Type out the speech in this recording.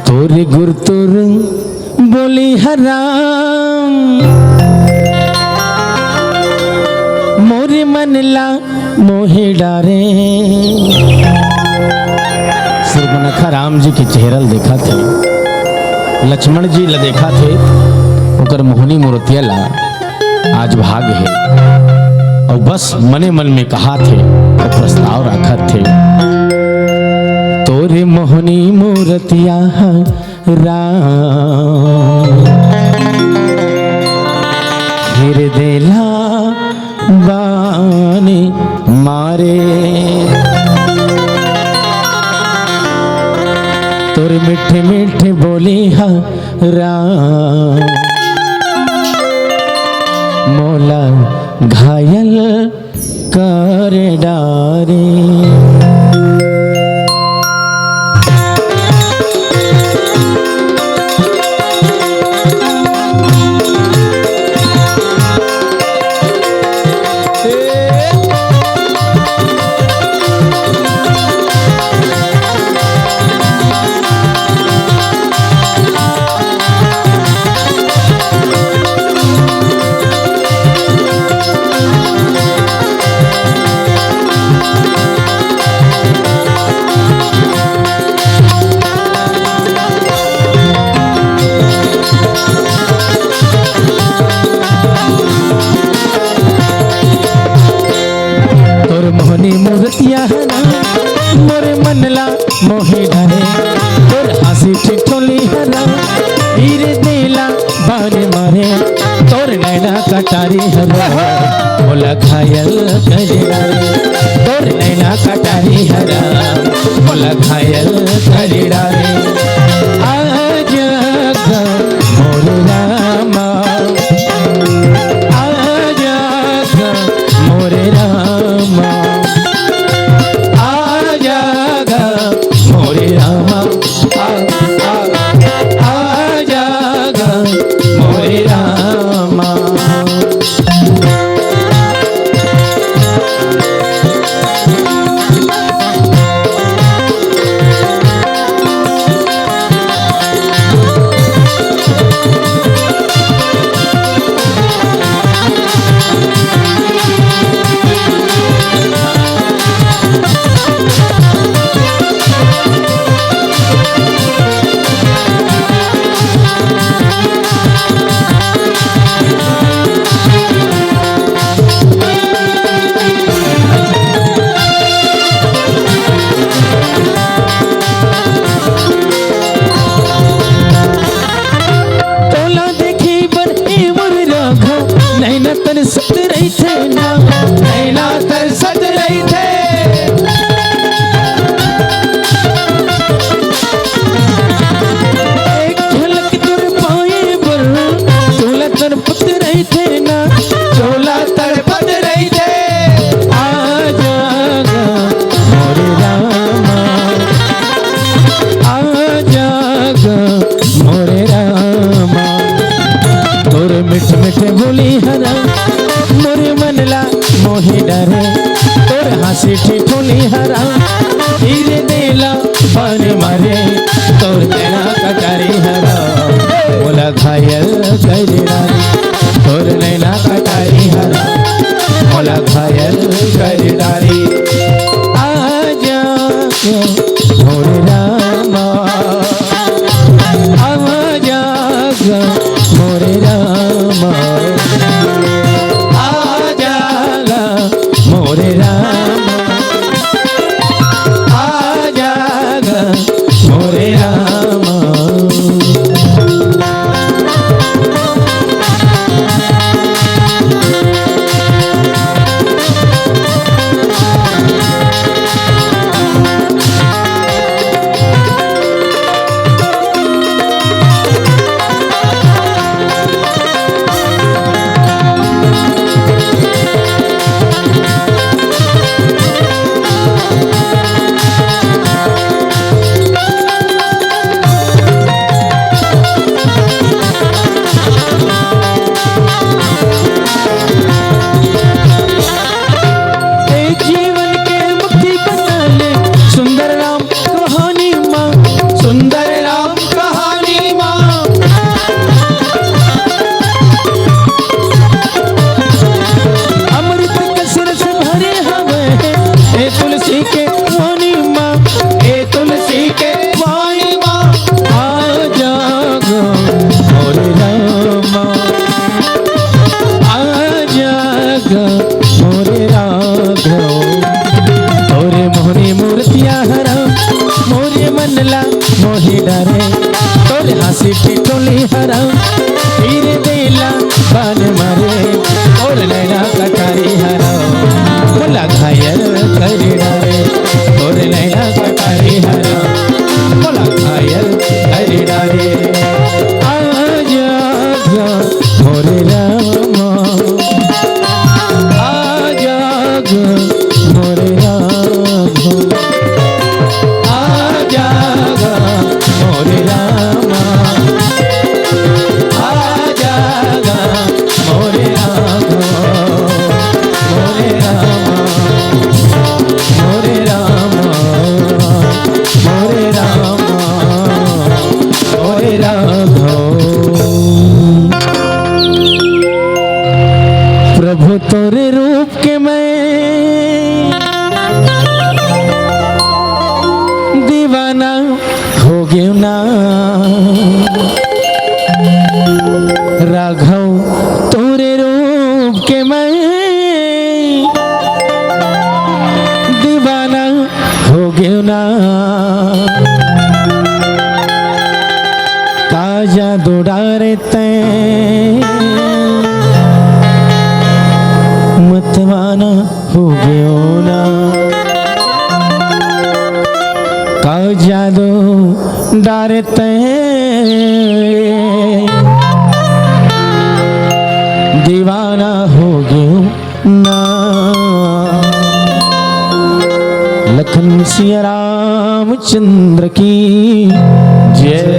तोरे गुर तुर बोली हराम मोरे मन ला मोहे डारे। सुर्पनखा राम जी के चेहरल देखा थे, लक्ष्मण जी ला देखा थे, उकर मोहनी मूर्तिया ला आज भाग है और बस मने मन में कहा थे और प्रस्ताव रखा थे। तोरे मोहनी मूर्तिया राम देला बानी मारे। तोर मिठे मिठे बोली राम मोला घायल कर डारे। मूर्तिया मोरे मनला मोहे डारे। तोर हंसी ठिठोली हरा हीर देला बाने मारे। तोर नैना कटारी हरा मोला घायल कर डारे। तोर नैना कटारी हरा मोला घायल कर डारे। आज मोरे रामा आज मोरे रामा मोरे रामा आजागा मोरे रामा। नैना तर सत रही थे ना नैना तर सत रही थे। एक झलक तुर पाए पर चोला तर पत रही थे ना चोला तर पत रही थे। आजागा मोरे रामा आजागा मोरे रामा। तोर मिठ मिठे बोली हरा मोरे मनला मोहे डरे। तोर हंसी ठिठोली हरा हीरे देला बाने मारे। तोर नैना कटारी हरा मोला घायल कर डारे। तोर नैना कटारी हरा मोला घायल कर डारे। आजा मोरे रामा आजा मोरे रामा आजागा मोरे रामा आजागा मोरे रामा। मनला मोहि डरे तोर हंसी टिटोली हराम तीर देला बान मारे तोर नैना कटारी हराम बोला घायल कर डारे तोर नैना कटारी हराम बोला घायल कर डारे आजा मोरे रामा आजा मोरे रामा आजा मोरे रामा आजा मोरे रामा मोरे रामा मोरे रामा मोरे रामा मोरे राघव प्रभु तोरे रूप के मैं दीवाना हो गया ना राघव तोरे रूप के मैं दीवाना हो गया ना काजा दुड़ारे तैं मतवाना हो गयो ना का जादू डरते दीवाना हो गयो ना लखन सिया रामचंद्र की जय।